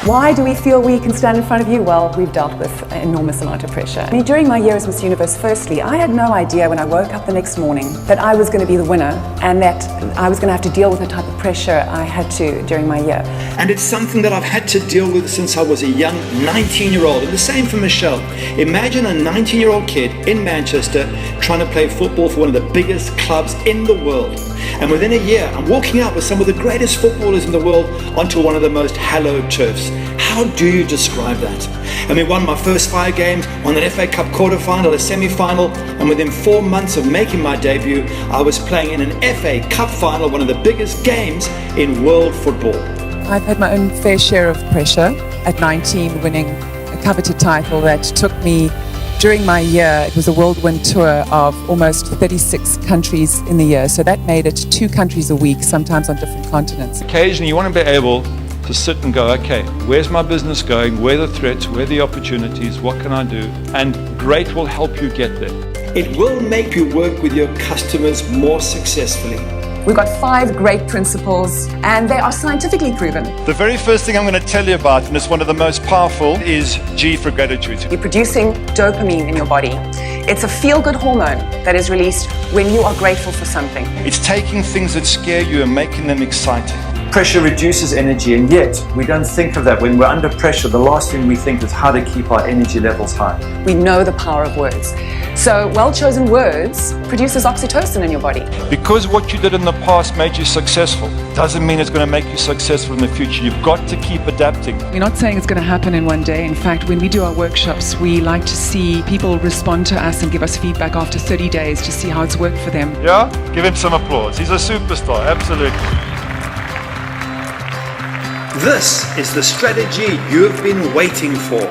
Why do we feel we can stand in front of you? Well, we've dealt with an enormous amount of pressure. I mean, during my year as Miss Universe, firstly, I had no idea when I woke up the next morning that I was going to be the winner and that I was going to have to deal with the type of pressure I had to during my year. And it's something that I've had to deal with since I was a young 19-year-old. And the same for Michelle. Imagine a 19-year-old kid in Manchester trying to play football for one of the biggest clubs in the world. And within a year, I'm walking out with some of the greatest footballers in the world onto one of the most hallowed turfs. How do you describe that? I mean, won my first 5 games, won an FA Cup quarter-final, a semi-final, and within 4 months of making my debut, I was playing in an FA Cup final, one of the biggest games in world football. I've had my own fair share of pressure. At 19, winning a coveted title that took me, during my year, it was a whirlwind tour of almost 36 countries in the year. So that made it 2 countries a week, sometimes on different continents. Occasionally you want to be able to sit and go, okay, where's my business going? Where are the threats? Where are the opportunities? What can I do? And great will help you get there. It will make you work with your customers more successfully. We've got 5 great principles and they are scientifically proven. The very first thing I'm going to tell you about, and it's one of the most powerful, is G for gratitude. You're producing dopamine in your body. It's a feel-good hormone that is released when you are grateful for something. It's taking things that scare you and making them exciting. Pressure reduces energy, and yet we don't think of that. When we're under pressure, the last thing we think is how to keep our energy levels high. We know the power of words. So well-chosen words produces oxytocin in your body. Because what you did in the past made you successful, doesn't mean it's going to make you successful in the future. You've got to keep adapting. We're not saying it's going to happen in one day. In fact, when we do our workshops, we like to see people respond to us and give us feedback after 30 days to see how it's worked for them. Yeah? Give him some applause. He's a superstar, absolutely. This is the strategy you've been waiting for.